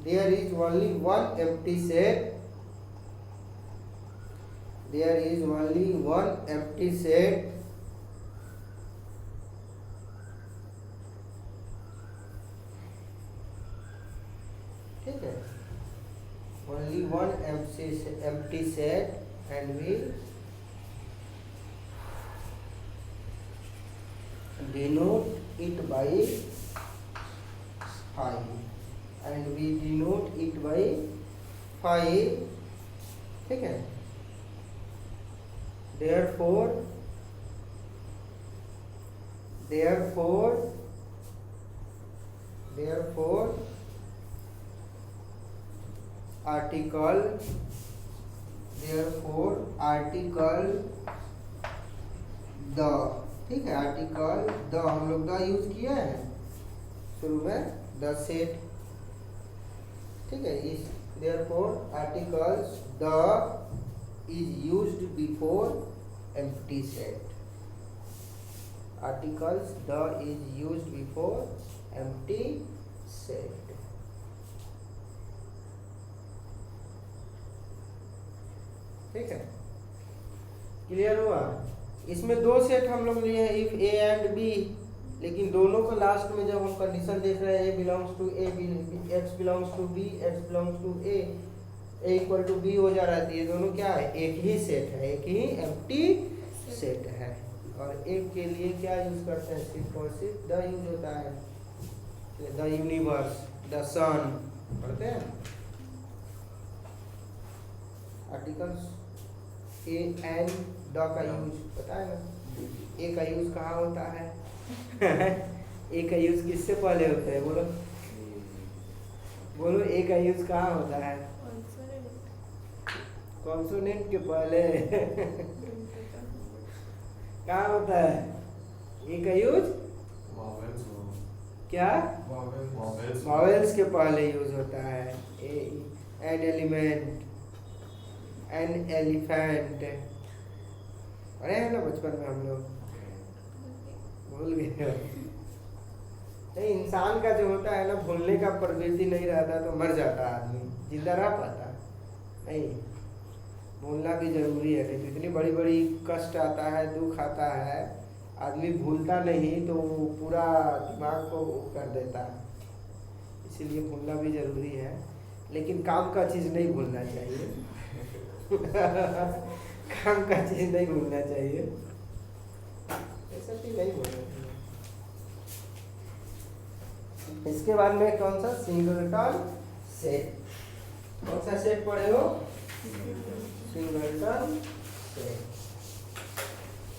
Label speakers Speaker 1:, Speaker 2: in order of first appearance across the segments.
Speaker 1: there is only one empty set, there is only one empty set ठीक है, only one empty set and we denote it by 5 and we denote it by 5 ठीक है। therefore article the ठीक है, article the हम लोग the use किया है शुरू में, द सेट ठीक है। इस therefore articles the is used before empty set, articles the is used before empty set ठीक है। क्लियर हुआ? इसमें दो सेट हम लोग लिए हैं, इफ ए एंड बी, लेकिन दोनों को लास्ट में जब हम कंडीशन देख रहे हैं A belongs to A, x belongs to B, x belongs to A equal to B हो जा रहा है, तो ये दोनों क्या है, एक ही सेट है, एक ही एम्प्टी सेट है। और एक के लिए क्या यूज करते हैं, सिर्फ और सिर्फ द यूज होता है, द यूनिवर्स, द सन पढ़ते हैं। आर्टिकल्स ए एंड द का यूज पता है ना, ए का यूज कहाँ होता है ए का यूज किससे पहले होता है, बोलो बोलो, ए का यूज कहाँ होता है, कॉन्सोनेंट के पहले कहाँ होता है ए का यूज, क्या वॉवेल्स के पहले यूज होता है। एन एलिमेंट, एन एलिफेंट, अरे है ना बचपन में हम लोग भूल गए। नहीं, इंसान का जो होता है ना, भूलने का प्रवृत्ति नहीं रहता तो मर जाता आदमी, जिंदा रह पाता नहीं, भूलना भी जरूरी है। नहीं तो इतनी बड़ी बड़ी कष्ट आता है, दुख आता है, आदमी भूलता नहीं तो वो पूरा दिमाग को कर देता है, इसीलिए भूलना भी जरूरी है, लेकिन काम का चीज़ नहीं भूलना चाहिए काम का चीज़ नहीं भूलना चाहिए, ऐसा चीज़ नहीं भूलना चाहिए। इसके बाद में कौन सा, सिंगलटन सेट, कौन सा सेट पढ़े हो, सिंगलटन सेट।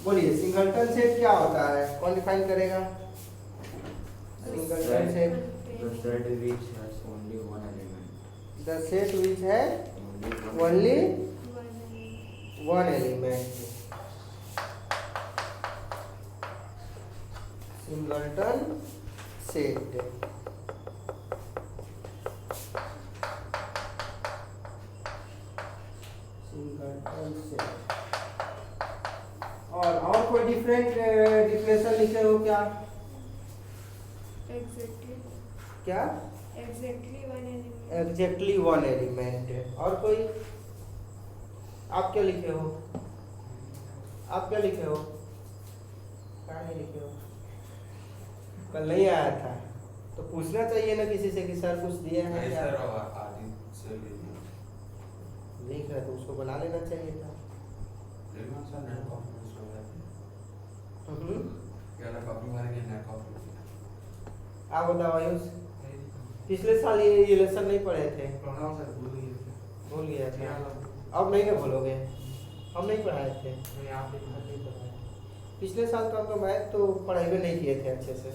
Speaker 1: बोलिए सिंगलटन सेट क्या होता है, कौन डिफाइन करेगा? Singleton set,
Speaker 2: the set which has only one element,
Speaker 1: the set which has only one element, singleton set. Singleton set. और कोई डिफरेंट डिफिनेशन लिखे हो क्या?
Speaker 3: एग्जैक्टली,
Speaker 1: क्या?
Speaker 3: Exactly one element,
Speaker 1: exactly one element. और कोई? आप क्या लिखे हो? आप क्या लिखे हो? क्या नहीं लिखे हो? कल नहीं आया था तो पूछना चाहिए ना किसी से कि सर कुछ दिए हैं क्या? लिख रहा तो उसको बना लेना चाहिए था। आप बताओ आयुष, पिछले साल ये लेसन नहीं पढ़े थे? भूल गया था, अब नहीं ना भूलोगे? हम नहीं पढ़ाए थे, नहीं पढ़ाए। पिछले साल तो हम तो मैथ तो पढ़ाई भी नहीं किए थे अच्छे से,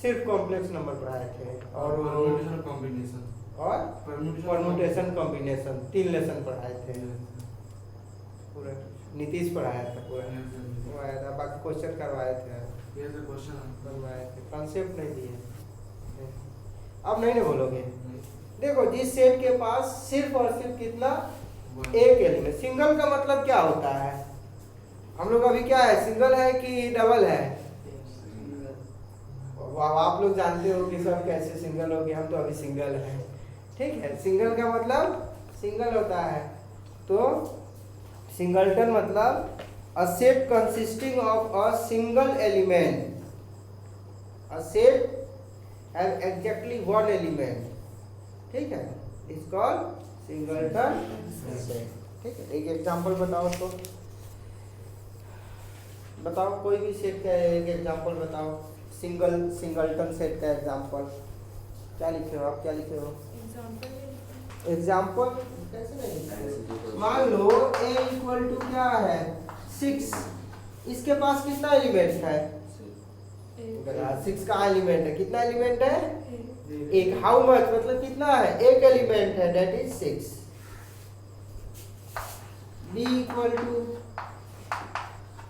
Speaker 1: सिर्फ कॉम्प्लेक्स नंबर पढ़ाए थे और परम्यूटेशन कॉम्बिनेशन 3 लेसन पढ़ाए थे पूरा। नीतीश पढ़ाया था पूरा, वो आया था, बाकी क्वेश्चन करवाए थे, बनवाए थे, कॉन्सेप्ट नहीं दिए। अब नहीं ना बोलोगे? देखो, जिस सेट के पास सिर्फ और सिर्फ कितना, एक एलिमेंट। सिंगल का मतलब क्या होता है? हम लोग अभी क्या है, सिंगल है कि डबल है? अब आप लोग जानते हो कि सब कैसे सिंगल हो गया, हम तो अभी सिंगल हैं। ठीक है, सिंगल का मतलब सिंगल होता है। तो सिंगलटन मतलब a set consisting of a single element, a set have exactly one element. ठीक है, इज कॉल्ड सिंगलटन सेट। ठीक है, एक एग्जांपल बताओ तो, बताओ कोई भी सेट का एक एग्जांपल बताओ, सिंगलटन सेट का एग्जांपल। क्या लिखे हो आप, क्या लिखे हो?
Speaker 3: एग्जांपल
Speaker 1: एग्जांपल कैसे नहीं? मान लो a इक्वल टू क्या है 6, इसके पास कितना एलिमेंट है? 6 का एलिमेंट है, कितना एलिमेंट है? एक। हाउ मच मतलब कितना है? एक एलिमेंट है, that is 6। b equal to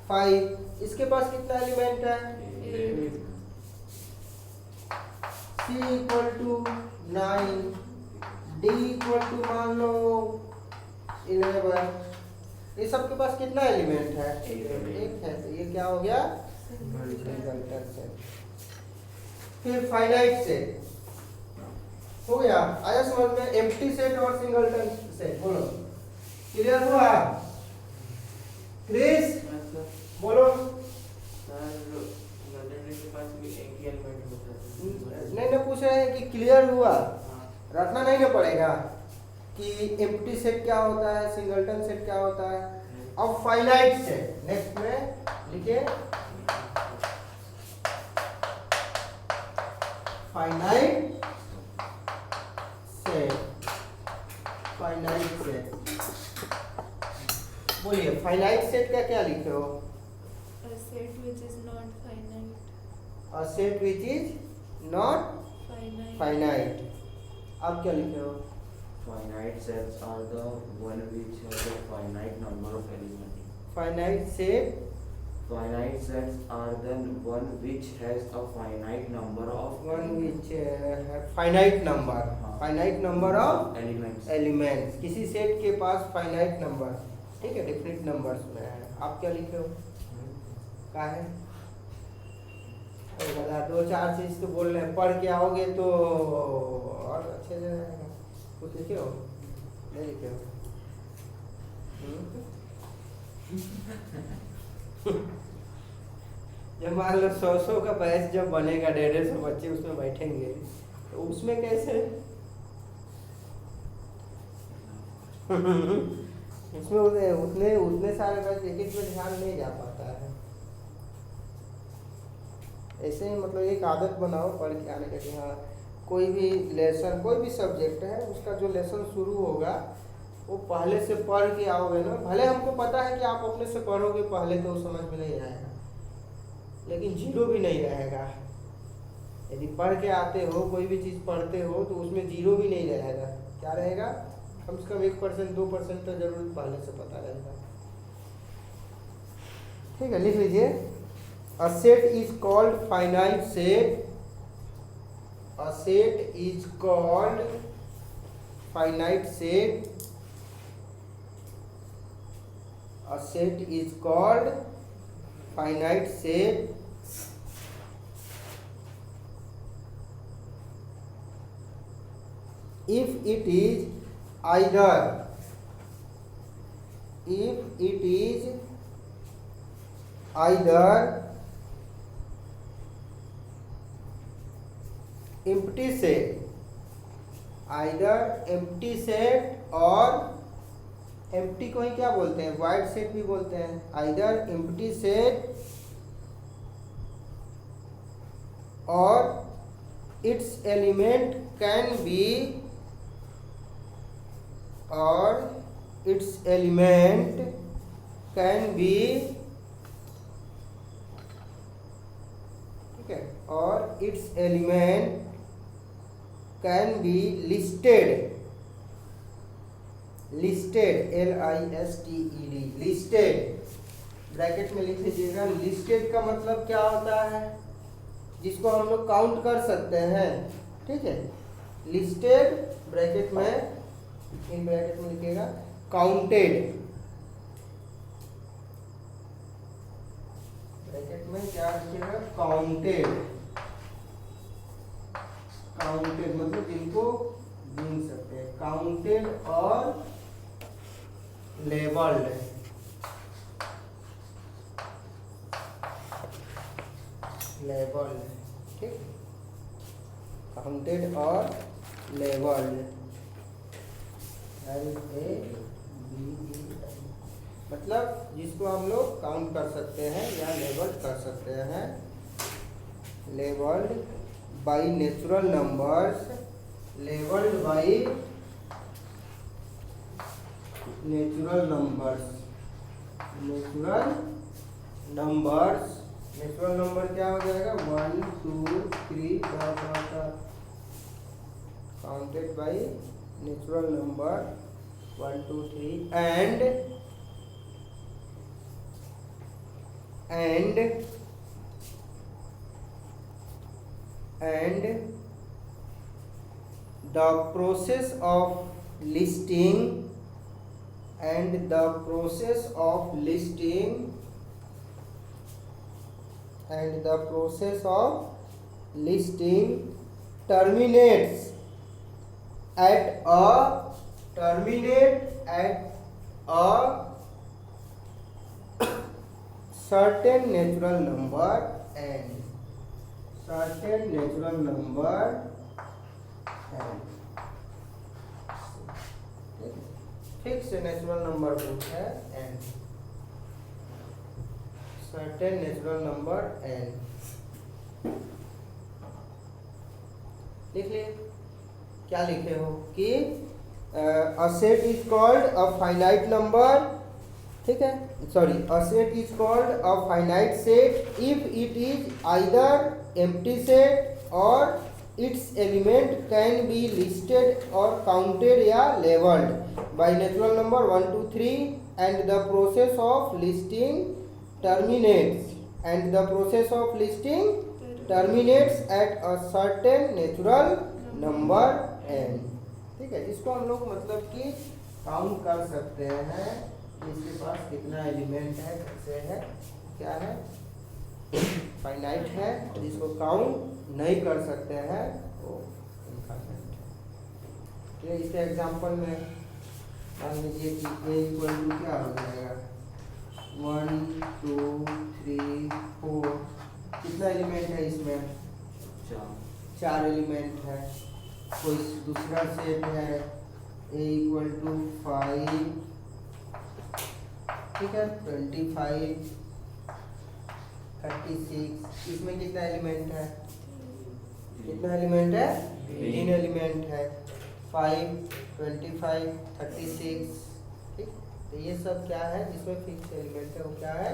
Speaker 1: 5, इसके पास कितना एलिमेंट है? c equal to 9, d equal to मान लो 11, ये सब के पास कितना एलिमेंट है? एक है। तो ये क्या हो गया? Singleton set. फिर फाइनाइट सेट हो गया, आया समझ में? एम्प्टी सेट और सिंगलटन सेट, बोलो क्लियर हुआ? क्रिस बोलो। नहीं ना, पूछ रहे हैं कि क्लियर हुआ? रटना नहीं ना पड़ेगा कि एम्प्टी सेट क्या होता है, सिंगलटन सेट क्या होता है। अब फाइनाइट सेट नेक्स्ट में लिखिए, फाइनाइट सेट। फाइनाइट सेट बोलिए, फाइनाइट सेट का क्या लिखे हो?
Speaker 3: a set which is not finite.
Speaker 1: A set which is not
Speaker 3: Finite.
Speaker 1: Finite. आप क्या लिखे हो?
Speaker 2: Finite sets are the one which has a finite number of elements.
Speaker 1: Finite set,
Speaker 2: Finite sets are the one which has a finite number of
Speaker 1: one which finite number,
Speaker 2: हाँ।
Speaker 1: Finite number of
Speaker 2: elements.
Speaker 1: Elements. किसी set के पास finite number, ठीक है, definite numbers में है। आप क्या लिखे हो? क्या है? अरे दादा, 2-4 चीज तो बोल रहे हैं, पढ़ के आओगे तो और अच्छे से रहेगा। कुछ लिखे हो? नहीं लिखे हो? जब मान लो 100 का बैच जब बनेगा, 150 बच्चे उसमें बैठेंगे, तो उसमें कैसे? उसमें उतने सारे बैच एक एक में ध्यान नहीं जा पाता है। ऐसे ही मतलब एक आदत बनाओ पढ़ के आने का कि हाँ, कोई भी लेसन, कोई भी सब्जेक्ट है, उसका जो लेसन शुरू होगा वो पहले से पढ़ के आओगे ना। भले हमको पता है कि आप अपने से पढ़ोगे पहले तो समझ में नहीं आएगा, लेकिन जीरो भी नहीं रहेगा। यदि पढ़ के आते हो, कोई भी चीज़ पढ़ते हो तो उसमें जीरो भी नहीं रहेगा। क्या रहेगा? कम से कम 1% 2% तो जरूर पहले से पता रहेगा। ठीक है, लिख लीजिए। A set is called finite set. A set is called finite set. A set is called finite set if it is either empty set, either empty set और empty को ही क्या बोलते हैं? void set भी बोलते हैं। either empty set or its element can be ठीक है, और its element can be listed, LISTED, listed bracket में लिख लीजिएगा। लिस्टेड का मतलब क्या होता है? जिसको हम लोग काउंट कर सकते हैं। ठीक है, लिस्टेड ब्रैकेट में, इन ब्रैकेट में लिखिएगा काउंटेड, ब्रैकेट में क्या लिखिएगा? काउंटेड। काउंटेड मतलब जिनको गिन सकते हैं, काउंटेड और लेबल्ड, ठीक, काउंटेड और लेबल्ड, मतलब जिसको हम लोग काउंट कर सकते हैं या लेबल कर सकते हैं, labelled by natural numbers, labelled by natural numbers, natural number क्या हो जाएगा, 1 2 3 counted by natural number 1 2 3 and the process of listing terminates at a certain natural number n, fix natural number पूछा है n, certain natural number n, लिख लिए। क्या लिखे हो कि a set is called a finite number, ठीक है, sorry, a set is called a finite set if it is either empty set or its element can be listed or counted या labeled by natural number 1 2 3 and the process of listing terminates at a certain natural number n, ठीक है, जिसको हम लोग मतलब कि count कर सकते हैं इसके पास कितना एलिमेंट है, कैसे है, क्या है, फाइनाइट है, जिसको काउंट नहीं कर सकते हैं वो इनफाइनाइट है। तो इसके एग्जांपल में मान लीजिए कि a इक्वल टू क्या हो जाएगा, 1 2 3 4, कितना एलिमेंट है इसमें, 4 एलिमेंट है। कोई दूसरा सेट है a इक्वल टू 5, ठीक है, 25 36, इसमें कितना एलिमेंट है, कितना एलिमेंट है, 3 एलिमेंट है, 5 25 36, ठीक। तो ये सब क्या है जिसमें फिक्स एलिमेंट है, वो क्या है,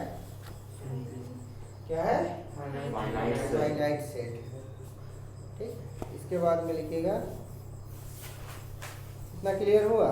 Speaker 1: फाइनाइट सेट है, ठीक। इसके बाद में लिखिएगा, इतना क्लियर हुआ।